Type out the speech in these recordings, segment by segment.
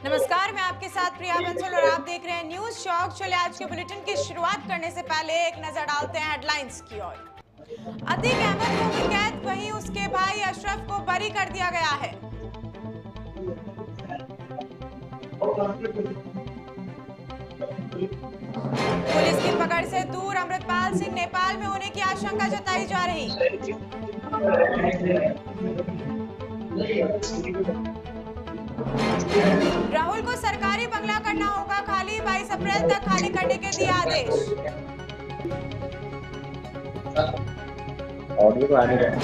नमस्कार, मैं आपके साथ प्रिया बंसल और आप देख रहे हैं न्यूज शॉक। चलिए आज के बुलेटिन की शुरुआत करने से पहले एक नजर डालते हैं हेडलाइंस की ओर। अतीक अहमद को भी कैद, वहीं उसके भाई अशरफ को बरी कर दिया गया है। पुलिस की पकड़ से दूर अमृतपाल सिंह नेपाल में होने की आशंका जताई जा रही। राहुल को सरकारी बंगला करना होगा खाली, 22 अप्रैल तक खाली करने के दिए आदेश।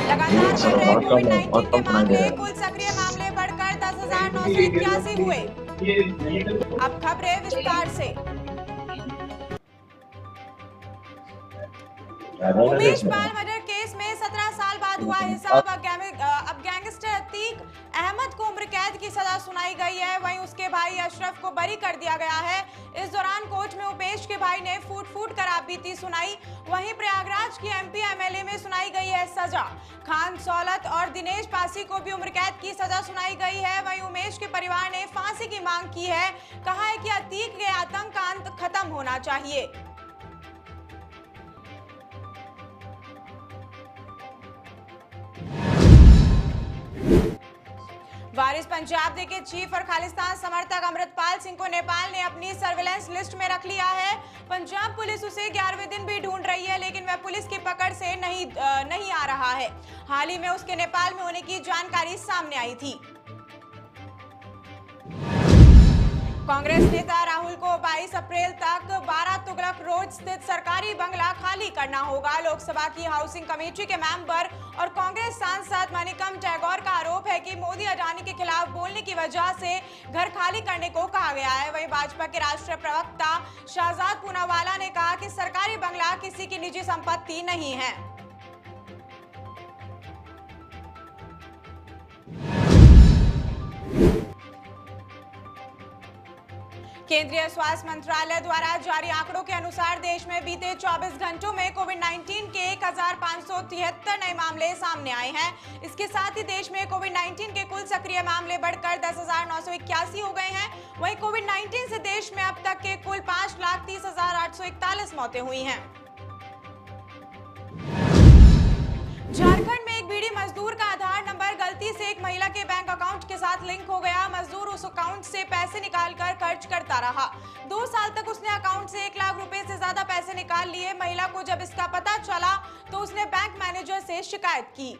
लगातार बढ़ रहे कोविड-19 के मामले, कुल सक्रिय मामले बढ़कर 10,981 हुए। अब खबरें विस्तार से। उमेश पाल मर्डर केस में 17 साल बाद हुआ हिसाब। अब गैंगस्टर अतीक अहमद को उम्र कैद की सजा सुनाई गई है, वहीं उसके भाई अशरफ को बरी कर दिया गया है। इस दौरान कोर्ट में उपेश के भाई ने फूट कर आपबीती सुनाई। वहीं प्रयागराज की एमपी एमएलए में सुनाई गई है सजा। खान सौलत और दिनेश पासी को भी उम्र कैद की सजा सुनाई गई है। वहीं उमेश के परिवार ने फांसी की मांग की है। कहा है कि अतीक के आतंक का अंत खत्म होना चाहिए। वारिस पंजाब डे के चीफ और खालिस्तान समर्थक अमृतपाल सिंह को नेपाल ने अपनी सर्विलांस लिस्ट में रख लिया है। पंजाब पुलिस उसे 11वें दिन भी ढूंढ रही है, लेकिन वह पुलिस की पकड़ से नहीं आ रहा है। हाल ही में उसके नेपाल में होने की जानकारी सामने आई थी। कांग्रेस नेता राहुल को 22 अप्रैल तक 12 तुगलक रोड स्थित सरकारी बंगला खाली करना होगा। लोकसभा की हाउसिंग कमेटी के मेंबर और कांग्रेस सांसद मणिकम टैगोर का आरोप है कि मोदी अडानी के खिलाफ बोलने की वजह से घर खाली करने को कहा गया है। वहीं भाजपा के राष्ट्रीय प्रवक्ता शहजाद पूनावाला ने कहा कि सरकारी बंगला किसी की निजी संपत्ति नहीं है। केंद्रीय स्वास्थ्य मंत्रालय द्वारा जारी आंकड़ों के अनुसार देश में बीते 24 घंटों में कोविड-19 के 1573 नए मामले सामने आए हैं। इसके साथ ही देश में कोविड-19 के कुल सक्रिय मामले बढ़कर 10,981 हो गए हैं। वहीं कोविड-19 से देश में अब तक के कुल 5,30,841 मौतें हुई हैं। झारखंड में एक बीड़ी मजदूर का आधार नंबर गलती से एक महिला के बैंक अकाउंट के साथ लिंक हो गया। मजदूर उस अकाउंट से पैसे निकालकर खर्च करता रहा। 2 साल तक उसने अकाउंट से 1 लाख रुपए से ज्यादा पैसे निकाल लिए। महिला को जब इसका पता चला तो उसने बैंक मैनेजर से शिकायत की।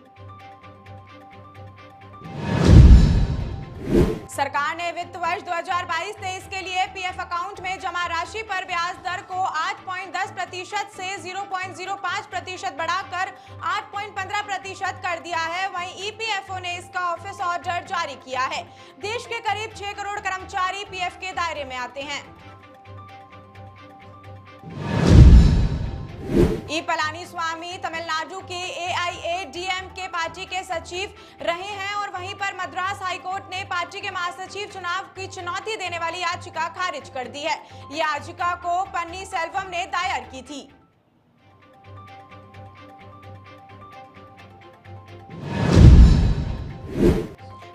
सरकार ने वित्त वर्ष 2022-23 के लिए पीएफ अकाउंट में जमा राशि पर ब्याज दर को 8.10% से 0.05% बढ़ाकर 8.15% कर दिया है। वहीं ईपीएफओ ने इसका ऑफिस ऑर्डर जारी किया है। देश के करीब 6 करोड़ कर्मचारी पीएफ के दायरे में आते हैं। ई पलानीस्वामी तमिलनाडु के एआईएडीएमके पार्टी के सचिव रहे हैं और वहीं पर मद्रास हाईकोर्ट ने पार्टी के महासचिव चुनाव की चुनौती देने वाली याचिका खारिज कर दी है। यह याचिका को पन्नीरसेल्वम ने दायर की थी।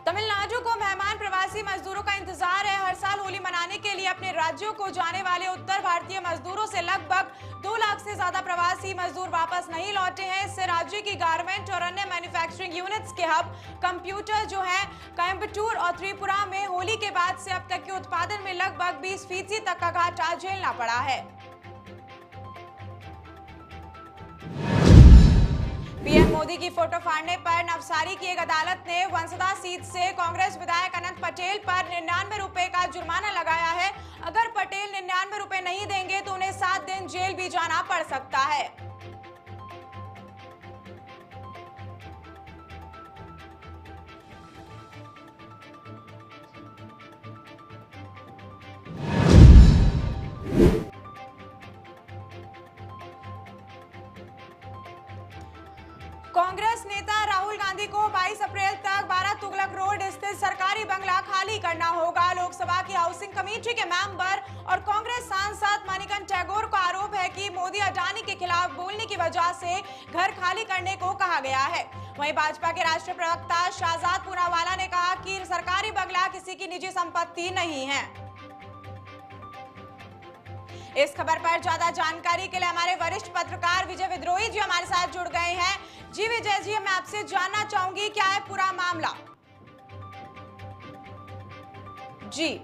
तमिलनाडु को मेहमान प्रवासी मजदूरों का इंतजार है। हर साल होली मनाने के लिए अपने राज्यों को जाने वाले उत्तर भारतीय मजदूरों से लगभग 2 लाख से ज्यादा प्रवासी मजदूर वापस नहीं लौटे हैं। इससे राज्य की गारमेंट और अन्य मैन्युफैक्चरिंग यूनिट्स के हब कंप्यूटर जो है कोयम्बटूर और त्रिपुरा में होली के बाद से अब तक के उत्पादन में लगभग 20% तक का घाटा झेलना पड़ा है। पीएम मोदी की फोटो फाड़ने पर नवसारी की एक अदालत ने वंसदा सीट से कांग्रेस विधायक अनंत पटेल पर 99 रुपए का जुर्माना लगाया है। अगर पटेल 99 रुपए नहीं देंगे तो उन्हें 7 दिन जेल भी जाना पड़ सकता है। कांग्रेस नेता राहुल गांधी को 22 अप्रैल तक 12 तुगलक रोड स्थित सरकारी बंगला खाली करना होगा। लोकसभा की हाउसिंग कमेटी के मेंबर और कांग्रेस सांसद मणिकम टैगोर का आरोप है कि मोदी अडानी के खिलाफ बोलने की वजह से घर खाली करने को कहा गया है। वहीं भाजपा के राष्ट्रीय प्रवक्ता शहजाद पूनावाला ने कहा कि कि सरकारी बंगला किसी की निजी संपत्ति नहीं है। इस खबर पर ज्यादा जानकारी के लिए हमारे वरिष्ठ पत्रकार विजय विद्रोही जी हमारे साथ जुड़ गए हैं। जी विजय जी, मैं आपसे जानना चाहूंगी क्या है पूरा मामला। जी,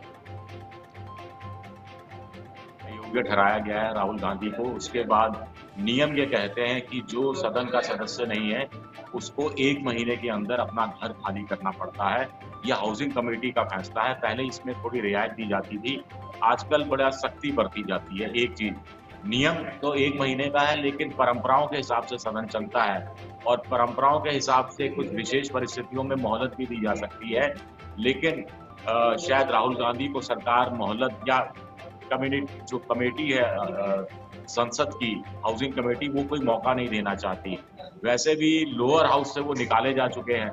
योग्य ठहराया गया है राहुल गांधी को। उसके बाद नियम ये कहते हैं कि जो सदन का सदस्य नहीं है उसको 1 महीने के अंदर अपना घर खाली करना पड़ता है। यह हाउसिंग कमेटी का फैसला है। पहले इसमें थोड़ी रियायत दी जाती थी, आजकल बड़ा सख्ती बरती जाती है। एक चीज, नियम तो 1 महीने का है, लेकिन परंपराओं के हिसाब से सदन चलता है और परंपराओं के हिसाब से कुछ विशेष परिस्थितियों में मोहलत भी दी जा सकती है। लेकिन शायद राहुल गांधी को सरकार मोहलत या कम्युनिटी जो कमेटी है संसद की हाउसिंग कमेटी, वो कोई मौका नहीं देना चाहती। वैसे भी लोअर हाउस से वो निकाले जा चुके हैं,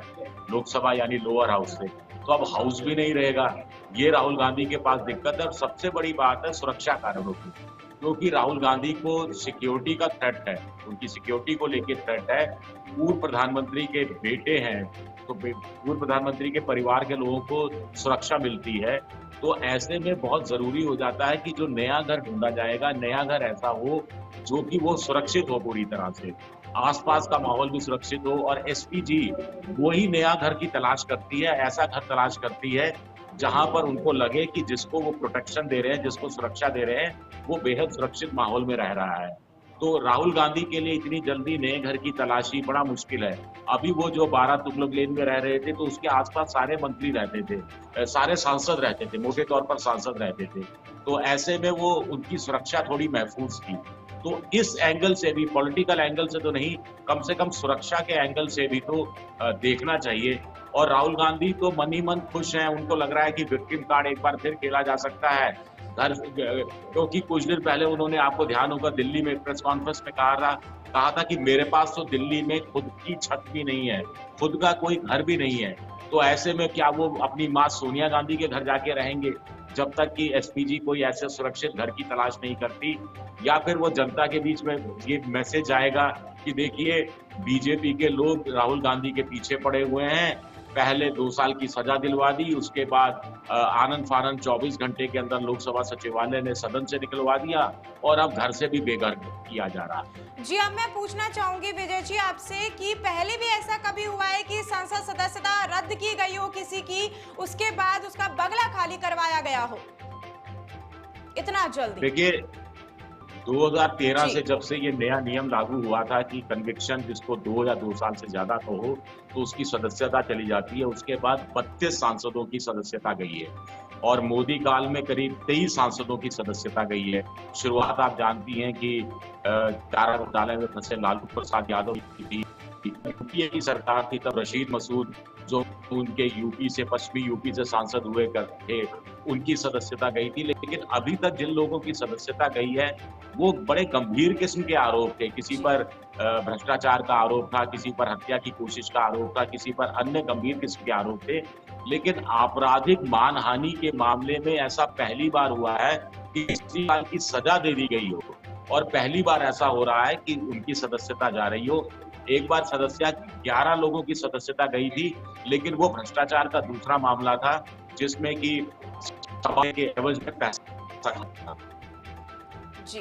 लोकसभा यानी लोअर हाउस से, तो अब हाउस भी नहीं रहेगा। ये राहुल गांधी के पास दिक्कत है। और सबसे बड़ी बात है सुरक्षा कारणों की, क्योंकि राहुल गांधी को सिक्योरिटी का थ्रेट है, उनकी सिक्योरिटी को लेकर थ्रेट है। पूर्व प्रधानमंत्री के बेटे हैं, तो पूर्व प्रधानमंत्री के परिवार के लोगों को सुरक्षा मिलती है। तो ऐसे में बहुत जरूरी हो जाता है कि जो नया घर ढूंढा जाएगा, नया घर ऐसा हो जो कि वो सुरक्षित हो, पूरी तरह से आसपास का माहौल भी सुरक्षित हो। और एसपीजी वही नया घर की तलाश करती है, ऐसा घर तलाश करती है जहां पर उनको लगे कि जिसको वो प्रोटेक्शन दे रहे हैं, जिसको सुरक्षा दे रहे हैं, वो बेहद सुरक्षित माहौल में रह रहा है। तो राहुल गांधी के लिए इतनी जल्दी नए घर की तलाशी बड़ा मुश्किल है। अभी वो जो 12 तुगलक लेन में रह रहे थे, तो उसके आसपास सारे मंत्री रहते थे, सारे सांसद रहते थे, मोटे तौर पर सांसद रहते थे। तो ऐसे में वो उनकी सुरक्षा थोड़ी महफूज थी। तो इस एंगल से भी, पॉलिटिकल एंगल से तो नहीं, कम से कम सुरक्षा के एंगल से भी तो देखना चाहिए। और राहुल गांधी तो मन ही मन खुश हैं, उनको लग रहा है कि विक्टिम कार्ड एक बार फिर खेला जा सकता है घर, क्योंकि कुछ दिन पहले उन्होंने, आपको ध्यान होगा, दिल्ली में प्रेस कॉन्फ्रेंस में कहा था कि मेरे पास तो दिल्ली में खुद की छत भी नहीं है, खुद का कोई घर भी नहीं है। तो ऐसे में क्या वो अपनी मां सोनिया गांधी के घर जाके रहेंगे जब तक कि एसपीजी कोई ऐसे सुरक्षित घर की तलाश नहीं करती? या फिर वो जनता के बीच में ये मैसेज आएगा कि देखिए बीजेपी के लोग राहुल गांधी के पीछे पड़े हुए हैं, पहले 2 साल की सजा दिलवा दी, उसके बाद आनंद फानंद 24 घंटे के अंदर लोकसभा सचिवालय ने सदन से निकलवा दिया और अब घर से भी बेघर किया जा रहा है। जी, अब मैं पूछना चाहूंगी विजय जी आपसे कि पहले भी ऐसा कभी हुआ है कि संसद सदस्यता रद्द की गई हो किसी की, उसके बाद उसका बंगला खाली करवाया गया हो इतना जल्दी? देखिए 2013 से जब से ये नया नियम लागू हुआ था कि कन्विक्शन जिसको 2 या 2 साल से ज्यादा तो हो तो उसकी सदस्यता चली जाती है, उसके बाद 32 सांसदों की सदस्यता गई है और मोदी काल में करीब 23 सांसदों की सदस्यता गई है। शुरुआत आप जानती हैं कि चारा घोटाले में फंसे लालू प्रसाद यादव की यूपीए की सरकार थी, तब रशीद मसूद जो उनके यूपी से, पश्चिमी यूपी से सांसद हुए थे, उनकी सदस्यता गई थी। लेकिन अभी तक जिन लोगों की सदस्यता गई है वो बड़े गंभीर किस्म के आरोप थे। किसी पर भ्रष्टाचार का आरोप था, किसी पर हत्या की कोशिश का आरोप था, किसी पर अन्य गंभीर किस्म के आरोप थे। लेकिन आपराधिक मानहानि के मामले में ऐसा पहली बार हुआ है कि किसी साल की सजा दे दी गई हो और पहली बार ऐसा हो रहा है कि उनकी सदस्यता जा रही हो। एक बार 11 लोगों की सदस्यता गई थी, लेकिन वो भ्रष्टाचार का दूसरा मामला था जिसमें कि सभा के एवज में पैसा था। जी,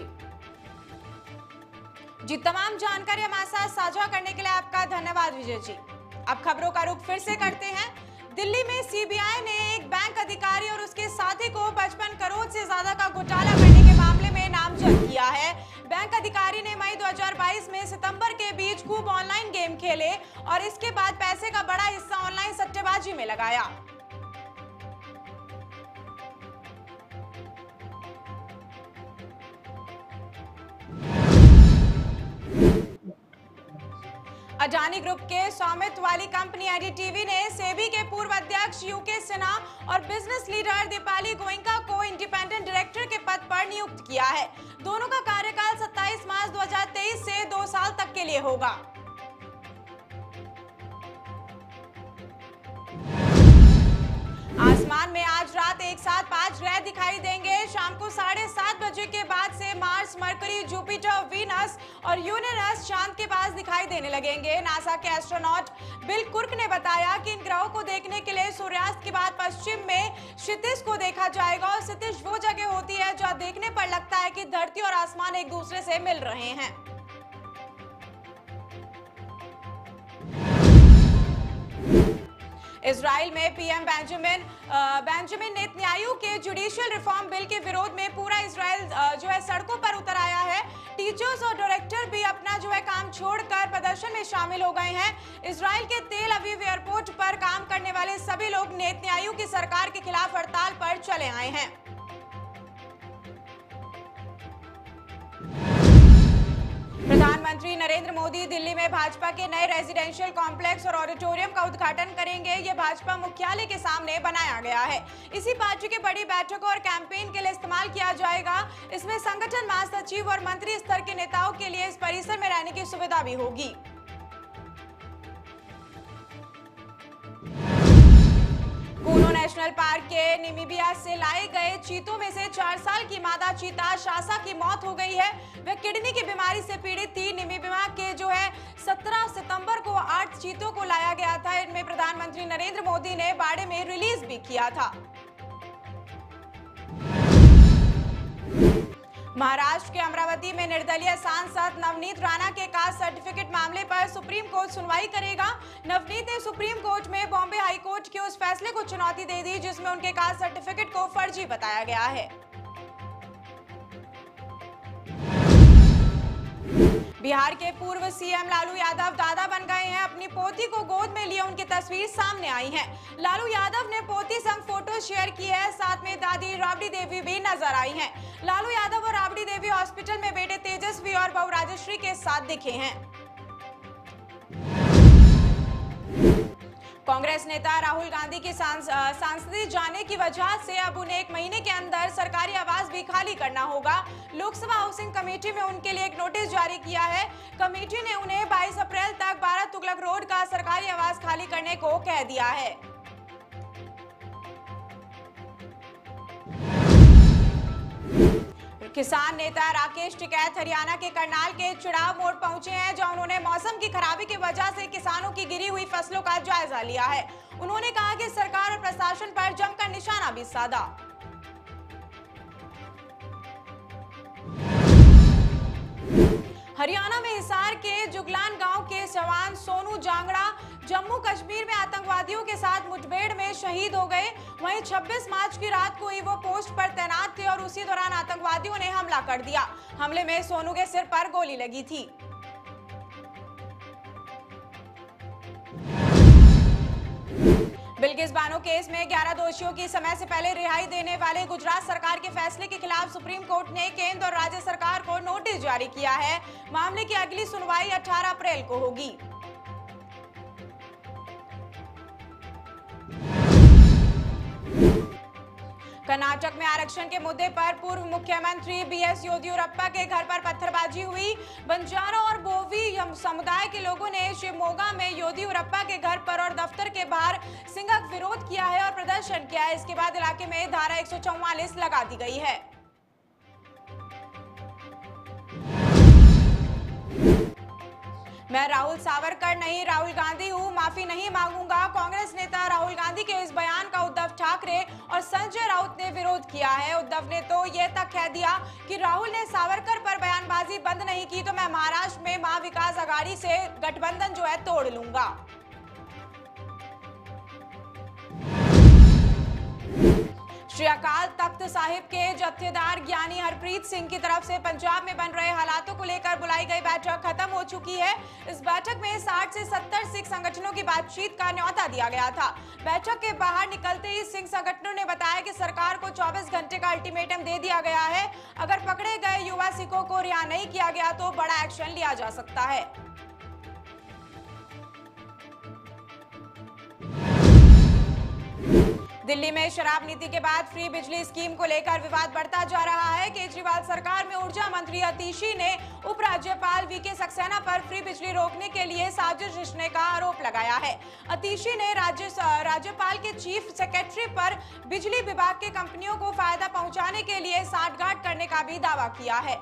तमाम जानकारी हमारे साथ साझा करने के लिए आपका धन्यवाद विजय जी। अब खबरों का रुख फिर से करते हैं। दिल्ली में सीबीआई ने एक बैंक अधिकारी और उसके साथी को 55 करोड़ से ज्यादा का घोटाला करने के मामले में नामजद किया है। बैंक अधिकारी ने मई 2022 में सितंबर के बीच खूब ऑनलाइन गेम खेले और इसके बाद पैसे का बड़ा हिस्सा ऑनलाइन सट्टेबाजी में लगाया। अडानी ग्रुप के स्वामित्व वाली कंपनी एडीटीवी ने सेबी के पूर्व अध्यक्ष यूके सिन्हा और बिजनेस लीडर दीपाली गोयनका को इंडिपेंडेंट डायरेक्टर के पद पर नियुक्त किया है। दोनों का कार्यकाल 27 मार्च 2023 से 2 साल तक के लिए होगा। आसमान में आज रात एक साथ 5 ग्रह दिखाई देंगे। शाम को 7:30 बजे के बाद से मार्स, मरकरी, जुपिटर, वीनस और यूरेनस चांद के पास दिखाई देने लगेंगे। नासा के एस्ट्रोनॉट बिल कुर्क ने बताया कि इन ग्रहों को देखने के लिए सूर्यास्त के क्षितिज को देखा जाएगा और क्षितिज वो जगह होती है जहां देखने पर लगता है कि धरती और आसमान एक दूसरे से मिल रहे हैं। इजराइल में पीएम बेंजामिन नेतन्याहू के जुडिशियल रिफॉर्म बिल के विरोध में पूरा इजराइल जो है सड़कों पर उतर आया है। टीचर्स और डायरेक्टर भी अपना जो है काम छोड़कर प्रदर्शन में शामिल हो गए हैं। इजराइल के तेल अवीव एयरपोर्ट पर काम करने वाले सभी लोग नेतन्याहू की सरकार के खिलाफ हड़ताल पर चले आए हैं। प्रधानमंत्री नरेंद्र मोदी दिल्ली में भाजपा के नए रेजिडेंशियल कॉम्प्लेक्स और ऑडिटोरियम का उद्घाटन करेंगे। ये भाजपा मुख्यालय के सामने बनाया गया है। इसी पार्टी की बड़ी बैठकों और कैंपेन के लिए इस्तेमाल किया जाएगा। इसमें संगठन महासचिव और मंत्री स्तर के नेताओं के लिए इस परिसर में रहने की सुविधा भी होगी। कूनो नेशनल पार्क के नामीबिया से लाए गए चीतों में से 4 साल की मादा चीता शासा की मौत हो गई है। वह किडनी की बीमारी से पीड़ित थी। नामीबिया के जो है 17 सितंबर को 8 चीतों को लाया गया था। इनमें प्रधानमंत्री नरेंद्र मोदी ने बाड़े में रिलीज भी किया था। महाराष्ट्र के अमरावती में निर्दलीय सांसद नवनीत राणा के कास्ट सर्टिफिकेट मामले पर सुप्रीम कोर्ट सुनवाई करेगा। नवनीत ने सुप्रीम कोर्ट में बॉम्बे हाई कोर्ट के उस फैसले को चुनौती दे दी जिसमें उनके कास्ट सर्टिफिकेट को फर्जी बताया गया है। बिहार के पूर्व सीएम लालू यादव दादा बन गए हैं। अपनी पोती को गोद में लिए उनकी तस्वीर सामने आई है। लालू यादव ने पोती संग फोटो शेयर की है। साथ में दादी राबड़ी देवी भी नजर आई हैं। लालू यादव और राबड़ी देवी हॉस्पिटल में बेटे तेजस्वी और बहू राजश्री के साथ दिखे हैं। कांग्रेस नेता राहुल गांधी की सांसदीय जाने की वजह से अब उन्हें 1 महीने के अंदर सरकारी आवास भी खाली करना होगा। लोकसभा हाउसिंग कमेटी में उनके लिए एक नोटिस जारी किया है। कमेटी ने उन्हें 22 अप्रैल तक 12 तुगलक रोड का सरकारी आवास खाली करने को कह दिया है। किसान नेता राकेश टिकैत हरियाणा के करनाल के चिड़ाव मोड़ पहुंचे हैं, जहां उन्होंने मौसम की खराबी की वजह से किसानों की गिरी हुई फसलों का जायजा लिया है। उन्होंने कहा कि सरकार और प्रशासन पर जमकर निशाना भी साधा। हरियाणा में हिसार के जुगलान गांव के जवान सोनू जांगड़ा जम्मू कश्मीर में आतंकवादियों के साथ मुठभेड़ में शहीद हो गए। वहीं 26 मार्च की रात को ही वो पोस्ट पर तैनात थे और उसी दौरान आतंकवादियों ने हमला कर दिया। हमले में सोनू के सिर पर गोली लगी थी। बिल्किस बानो केस में 11 दोषियों की समय से पहले रिहाई देने वाले गुजरात सरकार के फैसले के खिलाफ सुप्रीम कोर्ट ने केंद्र और राज्य सरकार को नोटिस जारी किया है। मामले की अगली सुनवाई 18 अप्रैल को होगी। कर्नाटक में आरक्षण के मुद्दे पर पूर्व मुख्यमंत्री बीएस येदियुरप्पा के घर पर पत्थरबाजी हुई। बंजारा और बोवी समुदाय के लोगों ने शिवमोगा में येदियुरप्पा के घर पर और दफ्तर के बाहर सिंगक विरोध किया है और प्रदर्शन किया है। इसके बाद इलाके में धारा 144 लगा दी गई है। मैं राहुल सावरकर नहीं राहुल गांधी हूं, माफी नहीं मांगूंगा। कांग्रेस नेता राहुल गांधी के इस बयान का उद्धव ठाकरे और संजय राउत ने विरोध किया है। उद्धव ने तो यह तक कह दिया कि राहुल ने सावरकर पर बयानबाजी बंद नहीं की तो मैं महाराष्ट्र में महाविकास आघाड़ी से गठबंधन जो है तोड़ लूंगा। श्री अकाल तख्त साहिब के जत्थेदार ज्ञानी हरप्रीत सिंह की तरफ से पंजाब में बन रहे हालातों को लेकर बुलाई गई बैठक खत्म हो चुकी है। इस बैठक में 60 से 70 सिख संगठनों की बातचीत का न्योता दिया गया था। बैठक के बाहर निकलते ही सिख संगठनों ने बताया कि सरकार को 24 घंटे का अल्टीमेटम दे दिया गया है। अगर पकड़े गए युवा सिखों को रिहा नहीं किया गया तो बड़ा एक्शन लिया जा सकता है। दिल्ली में शराब नीति के बाद फ्री बिजली स्कीम को लेकर विवाद बढ़ता जा रहा है। केजरीवाल सरकार में ऊर्जा मंत्री अतिशी ने उपराज्यपाल वीके सक्सेना पर फ्री बिजली रोकने के लिए साजिश रचने का आरोप लगाया है। अतिशी ने राज्यपाल के चीफ सेक्रेटरी पर बिजली विभाग के कंपनियों को फायदा पहुंचाने के लिए साठगांठ करने का भी दावा किया है।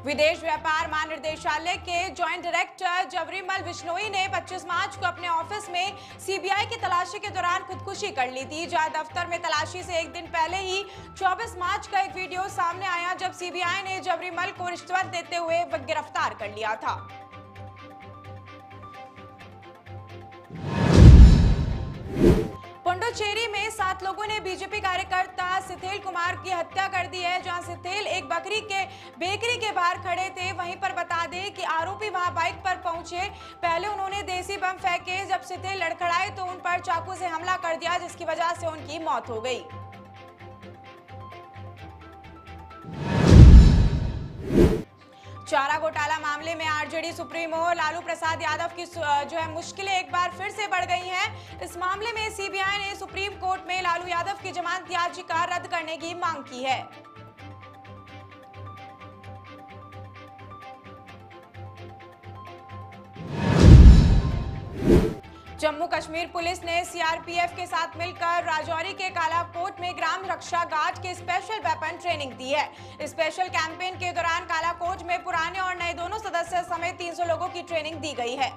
विदेश व्यापार महानिदेशालय के जॉइंट डायरेक्टर जबरीमल बिश्नोई ने 25 मार्च को अपने ऑफिस में सीबीआई की तलाशी के दौरान खुदकुशी कर ली थी, जहां दफ्तर में तलाशी से एक दिन पहले ही 24 मार्च का एक वीडियो सामने आया जब सीबीआई ने जबरीमल को रिश्वत देते हुए गिरफ्तार कर लिया था। पुडुचेरी में 7 लोगों ने बीजेपी कार्यकर्ता सिथेल कुमार की हत्या कर दी है, जहां सिथेल एक बेकरी के बाहर खड़े थे। वहीं पर बता दें कि आरोपी वहां बाइक पर पहुंचे। पहले उन्होंने देसी बम फेंके, जब सिथेल लड़खड़ाए तो उन पर चाकू से हमला कर दिया, जिसकी वजह से उनकी मौत हो गई। चारा घोटाला मामले में आरजेडी सुप्रीमो लालू प्रसाद यादव की मुश्किलें एक बार फिर से बढ़ गई हैं। इस मामले में सीबीआई ने सुप्रीम कोर्ट में लालू यादव की जमानत याचिका रद्द करने की मांग की है। जम्मू कश्मीर पुलिस ने सीआरपीएफ के साथ मिलकर राजौरी के कालाकोट में ग्राम रक्षा गार्ड के स्पेशल वेपन ट्रेनिंग दी है। स्पेशल कैंपेन के दौरान कालाकोट में पुराने और नए दोनों सदस्य समेत 300 लोगों की ट्रेनिंग दी गई है।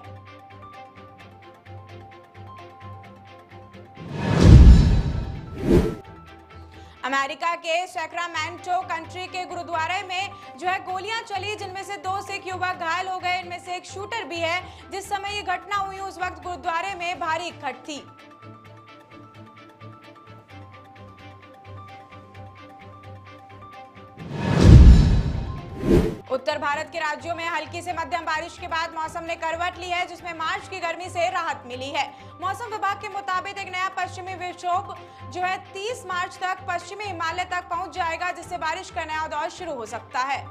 अमेरिका के सैक्रामेंटो कंट्री के गुरुद्वारे में गोलियां चली, जिनमें से 2 सिख युवक घायल हो गए। इनमें से एक शूटर भी है। जिस समय ये घटना हुई उस वक्त गुरुद्वारे में भारी इकट्ठ थी। उत्तर भारत के राज्यों में हल्की से मध्यम बारिश के बाद मौसम ने करवट ली है, जिसमें मार्च की गर्मी से राहत मिली है। मौसम विभाग के मुताबिक एक नया पश्चिमी विक्षोभ 30 मार्च तक पश्चिमी हिमालय तक पहुंच जाएगा, जिससे बारिश का नया दौर शुरू हो सकता है।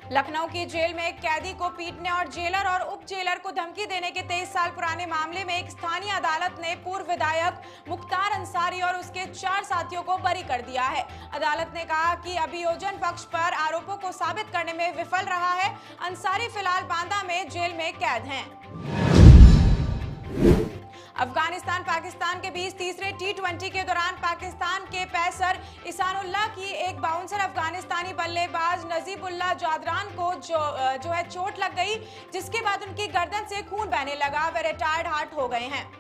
लखनऊ की जेल में एक कैदी को पीटने और जेलर और उप जेलर को धमकी देने के 23 साल पुराने मामले में एक स्थानीय अदालत ने पूर्व विधायक मुख्तार अंसारी और उसके 4 साथियों को बरी कर दिया है। अदालत ने कहा कि अभियोजन पक्ष पर आरोपों को साबित करने में विफल रहा है। अंसारी फिलहाल बांदा में जेल में कैद हैं। अफगानिस्तान पाकिस्तान के बीच तीसरे T20 के दौरान पाकिस्तान के पेसर इसानुल्लाह की एक बाउंसर अफगानिस्तानी बल्लेबाज नजीबुल्लाह जादरान को चोट लग गई, जिसके बाद उनकी गर्दन से खून बहने लगा। वे रिटायर्ड हार्ट हो गए हैं।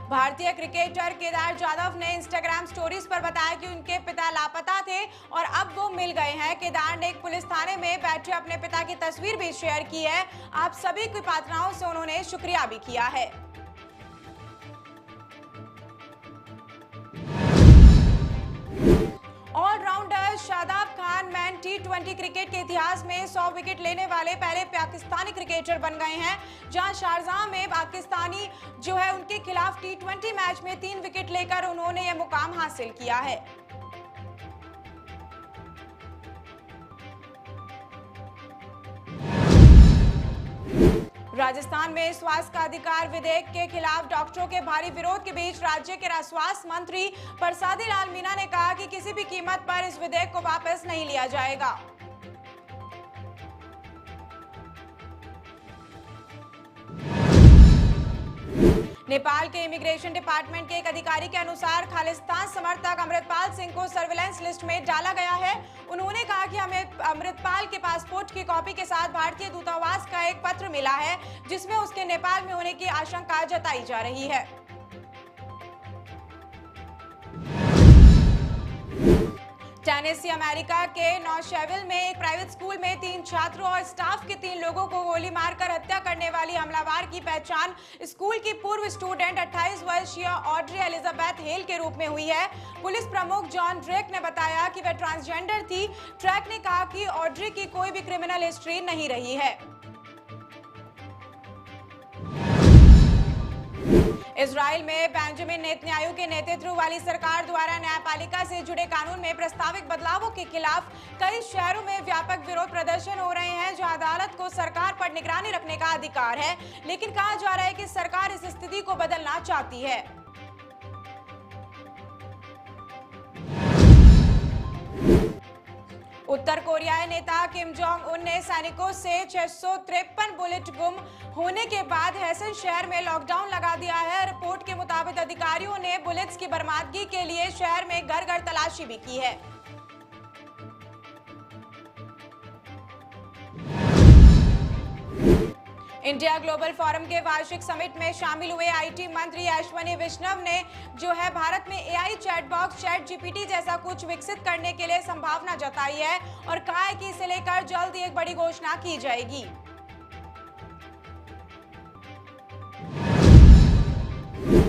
भारतीय क्रिकेटर केदार जाधव ने इंस्टाग्राम स्टोरीज पर बताया कि उनके पिता लापता थे और अब वो मिल गए हैं। केदार ने एक पुलिस थाने में बैठे अपने पिता की तस्वीर भी शेयर की है। आप सभी की प्रार्थनाओं से उन्होंने शुक्रिया भी किया है। ऑलराउंडर शादाब खान मैन T20 क्रिकेट के इतिहास में 100 विकेट लेने वाले पहले पाकिस्तानी क्रिकेटर बन गए हैं, जहां शारजाह में पाकिस्तानी उनके खिलाफ T20 मैच में 3 विकेट लेकर उन्होंने यह मुकाम हासिल किया है। राजस्थान में स्वास्थ्य का अधिकार विधेयक के खिलाफ डॉक्टरों के भारी विरोध के बीच राज्य के स्वास्थ्य मंत्री परसादी लाल मीणा ने कहा कि किसी भी कीमत पर इस विधेयक को वापस नहीं लिया जाएगा। नेपाल के इमिग्रेशन डिपार्टमेंट के एक अधिकारी के अनुसार खालिस्तान समर्थक अमृतपाल सिंह को सर्विलांस लिस्ट में डाला गया है। उन्होंने कहा कि हमें अमृतपाल के पासपोर्ट की कॉपी के साथ भारतीय दूतावास का एक पत्र मिला है, जिसमें उसके नेपाल में होने की आशंका जताई जा रही है। टेनेसी अमेरिका के नौशेविल में एक प्राइवेट स्कूल में 3 छात्रों और स्टाफ के 3 लोगों को गोली मारकर हत्या करने वाली हमलावर की पहचान स्कूल की पूर्व स्टूडेंट 28 वर्षीय ऑड्री एलिजाबेथ हेल के रूप में हुई है। पुलिस प्रमुख जॉन ड्रेक ने बताया कि वह ट्रांसजेंडर थी। ट्रैक ने कहा कि ऑड्री की कोई भी क्रिमिनल हिस्ट्री नहीं रही है। इजराइल में बेंजामिन नेतन्याहू के नेतृत्व वाली सरकार द्वारा न्यायपालिका से जुड़े कानून में प्रस्तावित बदलावों के खिलाफ कई शहरों में व्यापक विरोध प्रदर्शन हो रहे हैं, जहां अदालत को सरकार पर निगरानी रखने का अधिकार है, लेकिन कहा जा रहा है कि सरकार इस स्थिति को बदलना चाहती है। उत्तर कोरियाई नेता किम जोंग उन ने सैनिकों से 653 बुलेट गुम होने के बाद हैसन शहर में लॉकडाउन लगा दिया है। रिपोर्ट के मुताबिक अधिकारियों ने बुलेट्स की बरामदगी के लिए शहर में घर घर तलाशी भी की है। इंडिया ग्लोबल फोरम के वार्षिक समिट में शामिल हुए आईटी मंत्री अश्विनी वैष्णव ने भारत में AI chat box chat GPT जैसा कुछ विकसित करने के लिए संभावना जताई है और कहा है कि इसे लेकर जल्द ही एक बड़ी घोषणा की जाएगी।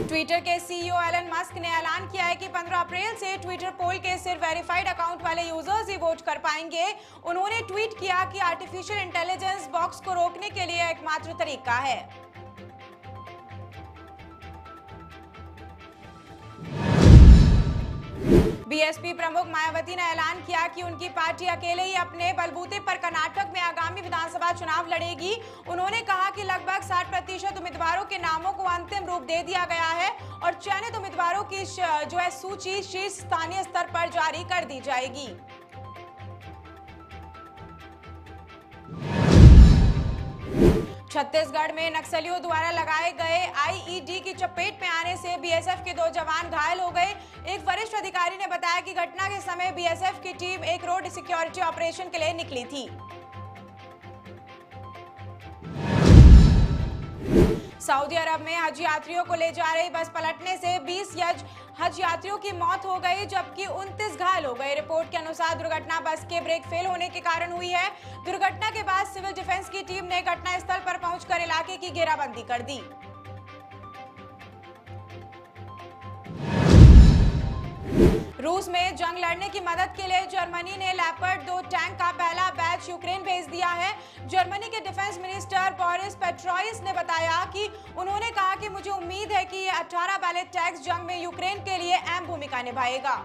ट्विटर के सीईओ एलन मस्क ने ऐलान किया है कि 15 अप्रैल से ट्विटर पोल के सिर्फ वेरीफाइड अकाउंट वाले यूजर्स ही वोट कर पाएंगे। उन्होंने ट्वीट किया कि आर्टिफिशियल इंटेलिजेंस बॉक्स को रोकने के लिए एकमात्र तरीका है। बीएसपी प्रमुख मायावती ने ऐलान किया कि उनकी पार्टी अकेले ही अपने बलबूते पर कर्नाटक में आगामी विधानसभा चुनाव लड़ेगी। उन्होंने कहा कि लगभग 60% उम्मीदवारों के नामों को अंतिम रूप दे दिया गया है और चयनित उम्मीदवारों की सूची शीर्ष स्थानीय स्तर पर जारी कर दी जाएगी। छत्तीसगढ़ में नक्सलियों द्वारा लगाए गए आईईडी की चपेट में आने से बीएसएफ के 2 जवान घायल हो गए। एक वरिष्ठ अधिकारी ने बताया कि घटना के समय बीएसएफ की टीम एक रोड सिक्योरिटी ऑपरेशन के लिए निकली थी। सऊदी अरब में हज यात्रियों को ले जा रही बस पलटने से 20 हज यात्रियों की मौत हो गई जबकि 29 घायल हो गए। रिपोर्ट के अनुसार दुर्घटना बस के ब्रेक फेल होने के कारण हुई है। दुर्घटना के बाद सिविल डिफेंस की टीम ने घटनास्थल पर पहुंचकर इलाके की घेराबंदी कर दी। रूस में जंग लड़ने की मदद के लिए जर्मनी ने लेपर्ड 2 टैंक का पहला बैच यूक्रेन भेज दिया है। जर्मनी के डिफेंस मिनिस्टर बोरिस पेस्टोरियस ने बताया कि उन्होंने कहा कि मुझे उम्मीद है कि ये 18 बैलेट टैंक्स जंग में यूक्रेन के लिए अहम भूमिका निभाएगा।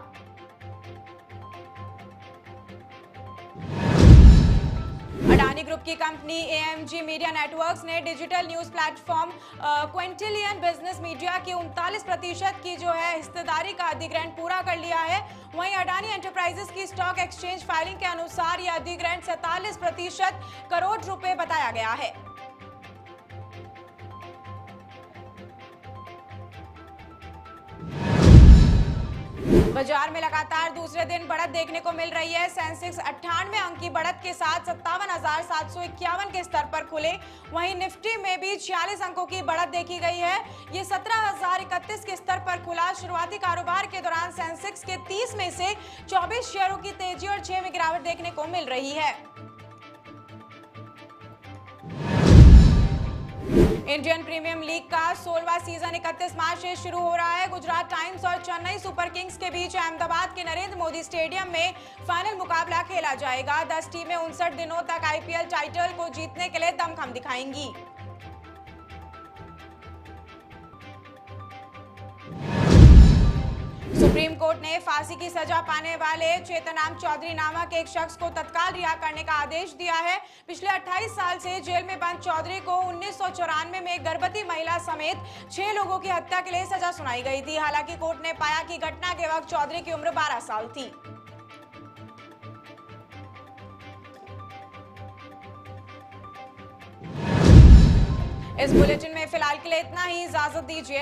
अडानी ग्रुप की कंपनी एएमजी मीडिया नेटवर्क्स ने digital news platform Quintillion business media की 39% की हिस्सेदारी का अधिग्रहण पूरा कर लिया है। वहीं अडानी एंटरप्राइजेस की स्टॉक एक्सचेंज फाइलिंग के अनुसार यह अधिग्रहण 47% करोड़ रुपए बताया गया है। बाजार में लगातार दूसरे दिन बढ़त देखने को मिल रही है। सेंसेक्स 98 अंक की बढ़त के साथ 57,751 के स्तर पर खुले। वहीं निफ्टी में भी 46 अंकों की बढ़त देखी गई है। ये 17,031 के स्तर पर खुला। शुरुआती कारोबार के दौरान सेंसेक्स के 30 में से 24 शेयरों की तेजी और 6 में गिरावट देखने को मिल रही है। इंडियन प्रीमियर लीग का 16वां सीजन 31 मार्च से शुरू हो रहा है। गुजरात टाइम्स और चेन्नई सुपर किंग्स के बीच अहमदाबाद के नरेंद्र मोदी स्टेडियम में फाइनल मुकाबला खेला जाएगा। 10 टीमें 59 दिनों तक आईपीएल टाइटल को जीतने के लिए दमखम दिखाएंगी। सुप्रीम कोर्ट ने फांसी की सजा पाने वाले चेतन चौधरी नामक एक शख्स को तत्काल रिहा करने का आदेश दिया है। पिछले 28 साल से जेल में बंद चौधरी को 1994 में एक गर्भवती महिला समेत 6 लोगों की हत्या के लिए सजा सुनाई गई थी। हालांकि कोर्ट ने पाया कि घटना के वक्त चौधरी की उम्र 12 साल थी। इस बुलेटिन में फिलहाल के लिए इतना ही। इजाजत दीजिए।